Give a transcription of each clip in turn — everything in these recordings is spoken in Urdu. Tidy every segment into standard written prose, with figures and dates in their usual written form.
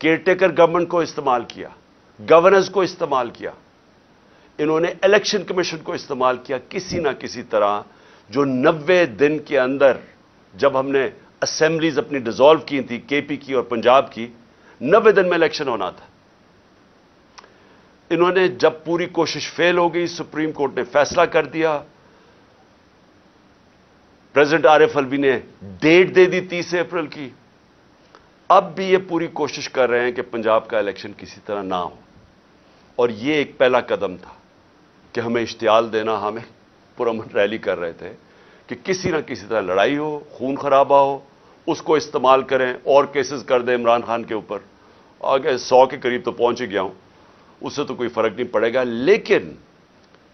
کیئر ٹیکر گورنمنٹ کو استعمال کیا, گورننس کو استعمال کیا, انہوں نے الیکشن کمیشن کو استعمال کیا کسی نہ کسی طرح. جو 90 دن کے اندر, جب ہم نے اسمبلیز اپنی ڈیزالو کی تھی, کے پی کی اور پنجاب کی, 90 دن میں الیکشن ہونا تھا. انہوں نے جب پوری کوشش فیل ہو گئی, سپریم کورٹ نے فیصلہ کر دیا, پریزیڈنٹ عارف الوی نے ڈیٹ دے دی 30 اپریل کی. اب بھی یہ پوری کوشش کر رہے ہیں کہ پنجاب کا الیکشن کسی طرح نہ ہو. اور یہ ایک پہلا قدم تھا کہ ہمیں اشتعال دینا, ہمیں پرامن ریلی کر رہے تھے کہ کسی نہ کسی طرح لڑائی ہو, خون خرابہ ہو, اس کو استعمال کریں اور کیسز کر دیں عمران خان کے اوپر. آگے 100 کے قریب تو پہنچ ہی گیا ہوں, اس سے تو کوئی فرق نہیں پڑے گا, لیکن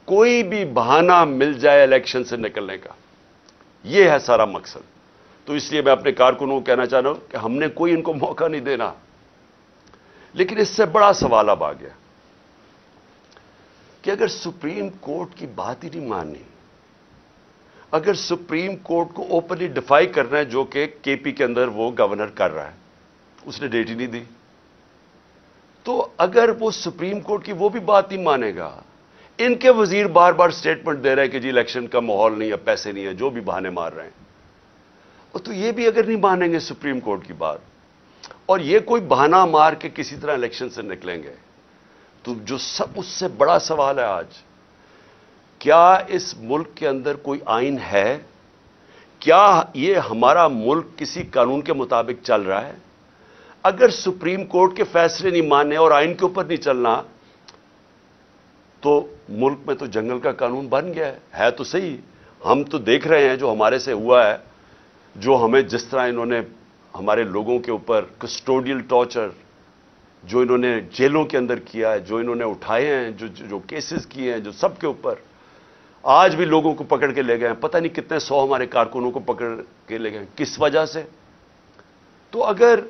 کوئی بھی بہانہ مل جائے الیکشن سے نکلنے کا, یہ ہے سارا مقصد. تو اس لیے میں اپنے کارکنوں کو کہنا چاہ رہا ہوں کہ ہم نے کوئی ان کو موقع نہیں دینا. لیکن اس سے بڑا سوال اب آ گیا کہ اگر سپریم کورٹ کی بات ہی نہیں ماننی, اگر سپریم کورٹ کو اوپنلی ڈیفائی کرنا ہے, جو کہ کے پی کے اندر وہ گورنر کر رہا ہے, اس نے ڈیٹ ہی نہیں دی, تو اگر وہ سپریم کورٹ کی وہ بھی بات نہیں مانے گا, ان کے وزیر بار بار سٹیٹمنٹ دے رہے ہیں کہ جی الیکشن کا ماحول نہیں ہے, پیسے نہیں ہے, جو بھی بہانے مار رہے ہیں, تو یہ بھی اگر نہیں مانیں گے سپریم کورٹ کی بات, اور یہ کوئی بہانہ مار کے کسی طرح الیکشن سے نکلیں گے, تو جو سب اس سے بڑا سوال ہے آج, کیا اس ملک کے اندر کوئی آئین ہے؟ کیا یہ ہمارا ملک کسی قانون کے مطابق چل رہا ہے؟ اگر سپریم کورٹ کے فیصلے نہیں ماننے اور آئین کے اوپر نہیں چلنا, تو ملک میں تو جنگل کا قانون بن گیا ہے تو صحیح. ہم تو دیکھ رہے ہیں جو ہمارے سے ہوا ہے, جو ہمیں جس طرح انہوں نے ہمارے لوگوں کے اوپر کسٹوڈیل ٹارچر جو انہوں نے جیلوں کے اندر کیا ہے, جو انہوں نے اٹھائے ہیں, جو کیسز کیے ہیں, جو سب کے اوپر آج بھی لوگوں کو پکڑ کے لے گئے ہیں, پتہ نہیں کتنے 100 ہمارے کارکنوں کو پکڑ کے لے گئے, کس وجہ سے؟ تو اگر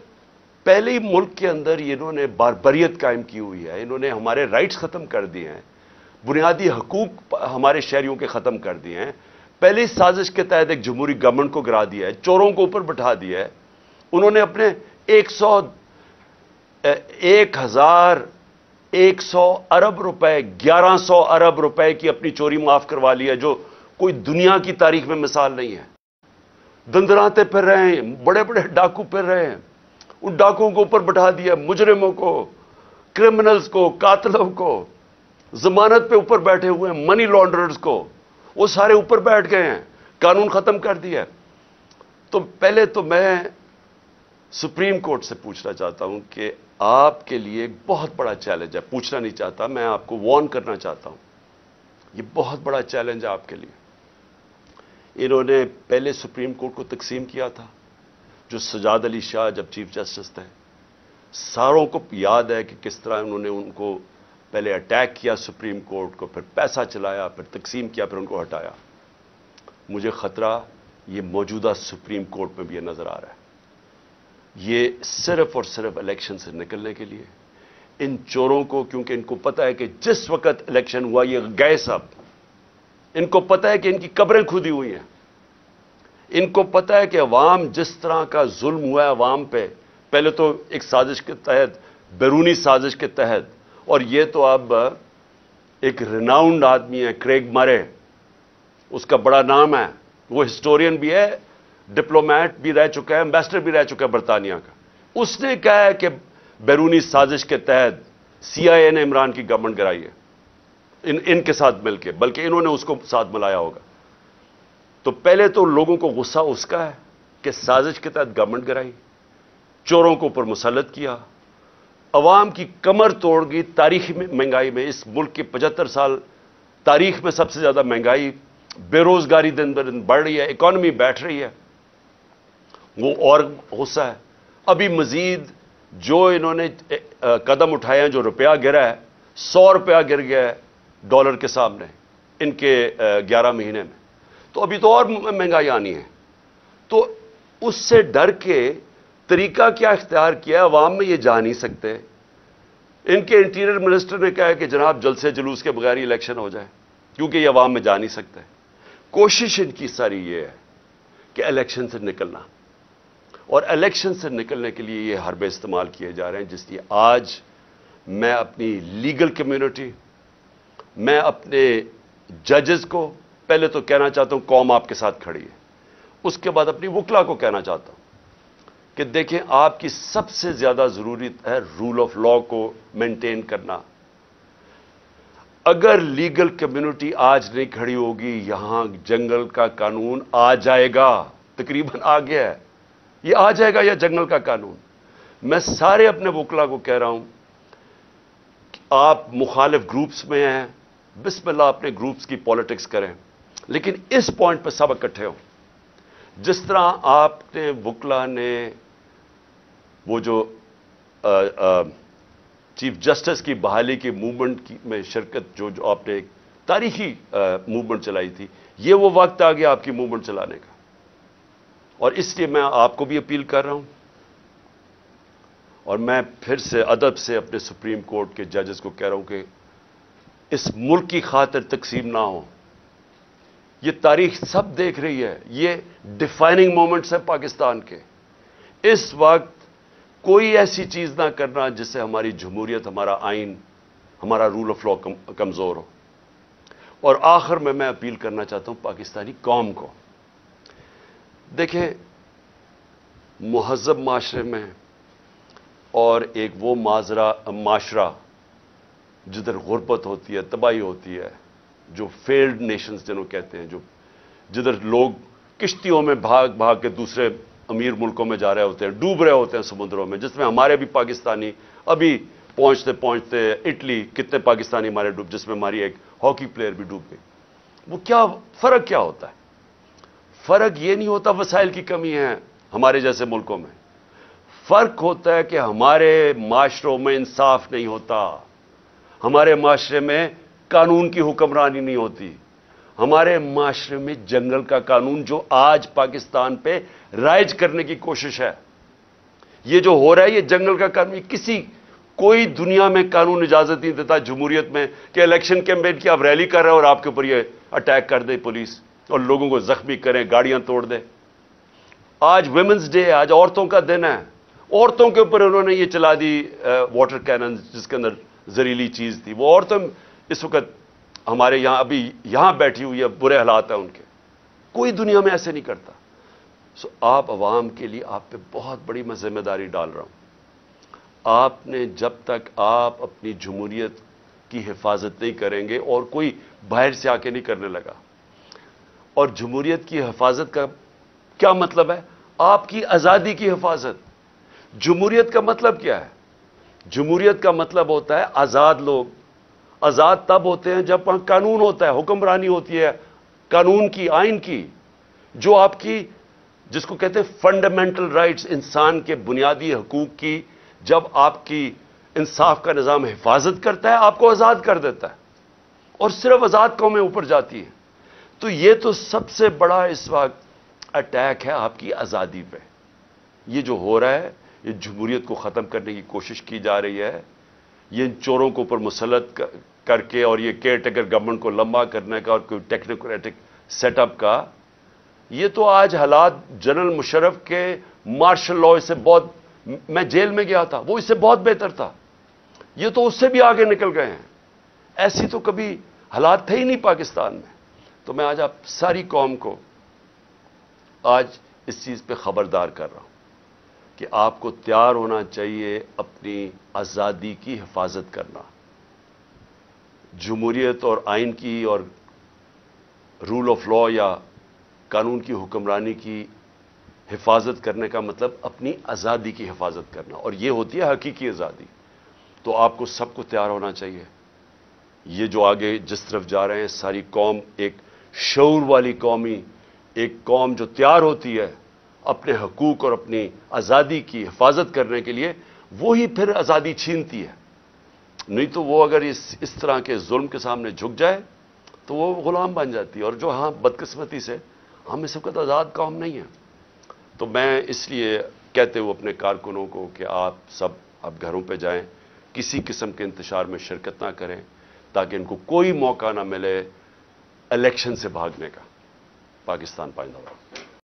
پہلے ہی ملک کے اندر انہوں نے باربریت قائم کی ہوئی ہے, انہوں نے ہمارے رائٹس ختم کر دیے ہیں, بنیادی حقوق ہمارے شہریوں کے ختم کر دیے ہیں, پہلی سازش کے تحت ایک جمہوری گورنمنٹ کو گرا دیا ہے, چوروں کو اوپر بٹھا دیا ہے, انہوں نے اپنے 1100 ارب روپے 1100 ارب روپے کی اپنی چوری معاف کروا لی ہے, جو کوئی دنیا کی تاریخ میں مثال نہیں ہے. دندراتے پھر رہے ہیں, بڑے بڑے ڈاکو پھر رہے ہیں, ان ڈاکوؤں کو اوپر بٹھا دیا, مجرموں کو, کرمنلز کو, قاتلوں کو, ضمانت پہ اوپر بیٹھے ہوئے ہیں, منی لانڈررز کو, وہ سارے اوپر بیٹھ گئے ہیں, قانون ختم کر دیا. تو پہلے تو میں سپریم کورٹ سے پوچھنا چاہتا ہوں کہ آپ کے لیے ایک بہت بڑا چیلنج ہے, پوچھنا نہیں چاہتا, میں آپ کو وارن کرنا چاہتا ہوں, یہ بہت بڑا چیلنج ہے آپ کے لیے. انہوں نے پہلے سپریم کورٹ کو تقسیم کیا تھا, جو سجاد علی شاہ جب چیف جسٹس تھے, ساروں کو یاد ہے کہ کس طرح انہوں نے ان کو پہلے اٹیک کیا سپریم کورٹ کو, پھر پیسہ چلایا, پھر تقسیم کیا, پھر ان کو ہٹایا. مجھے خطرہ یہ موجودہ سپریم کورٹ میں بھی یہ نظر آ رہا ہے. یہ صرف اور صرف الیکشن سے نکلنے کے لیے ان چوروں کو, کیونکہ ان کو پتا ہے کہ جس وقت الیکشن ہوا یہ گئے سب, ان کو پتا ہے کہ ان کی قبریں کھودی ہوئی ہیں, ان کو پتا ہے کہ عوام جس طرح کا ظلم ہوا ہے عوام پہ, پہلے تو ایک سازش کے تحت, بیرونی سازش کے تحت, اور یہ تو اب ایک ریناؤنڈ آدمی ہے کریگ مرے, اس کا بڑا نام ہے, وہ ہسٹورین بھی ہے, ڈپلومیٹ بھی رہ چکا ہے, ایمبیسڈر بھی رہ چکا ہے برطانیہ کا. اس نے کہا ہے کہ بیرونی سازش کے تحت سی آئی اے نے عمران کی گورنمنٹ گرائی ہے, ان کے ساتھ مل کے, بلکہ انہوں نے اس کو ساتھ ملایا ہوگا. تو پہلے تو لوگوں کو غصہ اس کا ہے کہ سازش کے تحت گورنمنٹ گرائی, چوروں کو اوپر مسلط کیا, عوام کی کمر توڑ گئی. تاریخی مہنگائی میں, اس ملک کی 75 سال تاریخ میں سب سے زیادہ مہنگائی, بے روزگاری دن بدن بڑھ رہی ہے, اکانومی بیٹھ رہی ہے, وہ اور غصہ ہے. ابھی مزید جو انہوں نے قدم اٹھائے ہیں, جو روپیہ گرا ہے, 100 روپیہ گر گیا ہے ڈالر کے سامنے ان کے 11 مہینے میں, تو ابھی تو اور مہنگائی آنی ہے. تو اس سے ڈر کے طریقہ کیا اختیار کیا ہے, عوام میں یہ جا نہیں سکتے. ان کے انٹیریئر منسٹر نے کہا ہے کہ جناب جلسے جلوس کے بغیر ہی الیکشن ہو جائے, کیونکہ یہ عوام میں جا نہیں سکتے. کوشش ان کی ساری یہ ہے کہ الیکشن سے نکلنا, اور الیکشن سے نکلنے کے لیے یہ حربے استعمال کیے جا رہے ہیں، جس لیے آج میں اپنی لیگل کمیونٹی، میں اپنے ججز کو پہلے تو کہنا چاہتا ہوں قوم آپ کے ساتھ کھڑی ہے، اس کے بعد اپنی وکلا کو کہنا چاہتا ہوں کہ دیکھیں آپ کی سب سے زیادہ ضرورت ہے رول آف لا کو مینٹین کرنا۔ اگر لیگل کمیونٹی آج نہیں کھڑی ہوگی، یہاں جنگل کا قانون آ جائے گا، تقریباً آ گیا ہے، یہ آ جائے گا یا جنگل کا قانون۔ میں سارے اپنے وکلا کو کہہ رہا ہوں کہ آپ مخالف گروپس میں ہیں، بسم اللہ اپنے گروپس کی پالیٹکس کریں، لیکن اس پوائنٹ پہ سب اکٹھے ہوں۔ جس طرح آپ نے وکلا نے وہ جو چیف جسٹس کی بحالی کی موومنٹ میں شرکت جو آپ نے ایک تاریخی موومنٹ چلائی تھی، یہ وہ وقت آ گیا آپ کی موومنٹ چلانے کا، اور اس لیے میں آپ کو بھی اپیل کر رہا ہوں، اور میں پھر سے ادب سے اپنے سپریم کورٹ کے ججز کو کہہ رہا ہوں کہ اس ملک کی خاطر تقسیم نہ ہو۔ یہ تاریخ سب دیکھ رہی ہے، یہ ڈیفائننگ مومنٹس ہیں پاکستان کے۔ اس وقت کوئی ایسی چیز نہ کرنا جس سے ہماری جمہوریت، ہمارا آئین، ہمارا رول آف لا کمزور ہو۔ اور آخر میں اپیل کرنا چاہتا ہوں پاکستانی قوم کو، دیکھیں مہذب معاشرے میں اور ایک وہ معاشرہ جدھر غربت ہوتی ہے، تباہی ہوتی ہے، جو فیلڈ نیشنز جنہوں کہتے ہیں، جدھر لوگ کشتیوں میں بھاگ بھاگ کے دوسرے امیر ملکوں میں جا رہے ہوتے ہیں، ڈوب رہے ہوتے ہیں سمندروں میں، جس میں ہمارے بھی پاکستانی ابھی پہنچتے پہنچتے اٹلی کتنے پاکستانی ہمارے ڈوب، جس میں ہماری ایک ہاکی پلیئر بھی ڈوب گئی۔ وہ کیا فرق کیا ہوتا ہے؟ فرق یہ نہیں ہوتا وسائل کی کمی ہے ہمارے جیسے ملکوں میں، فرق ہوتا ہے کہ ہمارے معاشروں میں انصاف نہیں ہوتا، ہمارے معاشرے میں قانون کی حکمرانی نہیں ہوتی، ہمارے معاشرے میں جنگل کا قانون جو آج پاکستان پہ رائج کرنے کی کوشش ہے، یہ جو ہو رہا ہے یہ جنگل کا قانون، کوئی دنیا میں قانون اجازت نہیں دیتا جمہوریت میں کہ الیکشن کیمپین کی آپ ریلی کر رہے ہیں اور آپ کے اوپر یہ اٹیک کر دے پولیس اور لوگوں کو زخمی کریں، گاڑیاں توڑ دے۔ آج ویمنز ڈے ہے، آج عورتوں کا دن ہے، عورتوں کے اوپر انہوں نے یہ چلا دی واٹر کینن جس کے اندر زہریلی چیز تھی، وہ عورتیں اس وقت ہمارے یہاں ابھی یہاں بیٹھی ہوئی ہے، برے حالات ہیں ان کے، کوئی دنیا میں ایسے نہیں کرتا۔ سو آپ عوام کے لیے آپ پہ بہت بڑی میں ذمہ داری ڈال رہا ہوں، آپ نے جب تک آپ اپنی جمہوریت کی حفاظت نہیں کریں گے، اور کوئی باہر سے آ کے نہیں کرنے لگا، اور جمہوریت کی حفاظت کا کیا مطلب ہے؟ آپ کی آزادی کی حفاظت۔ جمہوریت کا مطلب کیا ہے؟ جمہوریت کا مطلب ہوتا ہے آزاد لوگ۔ آزاد تب ہوتے ہیں جب وہاں قانون ہوتا ہے، حکمرانی ہوتی ہے قانون کی، آئین کی، جو آپ کی جس کو کہتے ہیں فنڈامنٹل رائٹس، انسان کے بنیادی حقوق کی، جب آپ کی انصاف کا نظام حفاظت کرتا ہے، آپ کو آزاد کر دیتا ہے، اور صرف آزاد قومیں اوپر جاتی ہیں۔ تو یہ تو سب سے بڑا اس وقت اٹیک ہے آپ کی آزادی پہ۔ یہ جو ہو رہا ہے، یہ جمہوریت کو ختم کرنے کی کوشش کی جا رہی ہے، یہ ان چوروں کو اوپر مسلط کر کے، اور یہ کیئر ٹیکر گورنمنٹ کو لمبا کرنے کا اور کوئی ٹیکنوکریٹک سیٹ اپ کا، یہ تو آج حالات جنرل مشرف کے مارشل لاء سے بہت، میں جیل میں گیا تھا، وہ اس سے بہت بہتر تھا، یہ تو اس سے بھی آگے نکل گئے ہیں۔ ایسی تو کبھی حالات تھے ہی نہیں پاکستان میں۔ تو میں آج آپ ساری قوم کو آج اس چیز پہ خبردار کر رہا ہوں کہ آپ کو تیار ہونا چاہیے اپنی آزادی کی حفاظت کرنا۔ جمہوریت اور آئین کی اور رول آف لا یا قانون کی حکمرانی کی حفاظت کرنے کا مطلب اپنی آزادی کی حفاظت کرنا، اور یہ ہوتی ہے حقیقی آزادی۔ تو آپ کو سب کو تیار ہونا چاہیے۔ یہ جو آگے جس طرف جا رہے ہیں، ساری قوم ایک شعور والی قومی، ایک قوم جو تیار ہوتی ہے اپنے حقوق اور اپنی آزادی کی حفاظت کرنے کے لیے، وہی پھر آزادی چھینتی ہے۔ نہیں تو وہ اگر اس طرح کے ظلم کے سامنے جھک جائے تو وہ غلام بن جاتی ہے، اور جو ہاں بدقسمتی سے ہم اس وقت آزاد قوم نہیں ہیں۔ تو میں اس لیے کہتے ہوئے اپنے کارکنوں کو کہ آپ سب اب گھروں پہ جائیں، کسی قسم کے انتشار میں شرکت نہ کریں، تاکہ ان کو کوئی موقع نہ ملے الیکشن سے بھاگنے کا۔ پاکستان پائندہ باد۔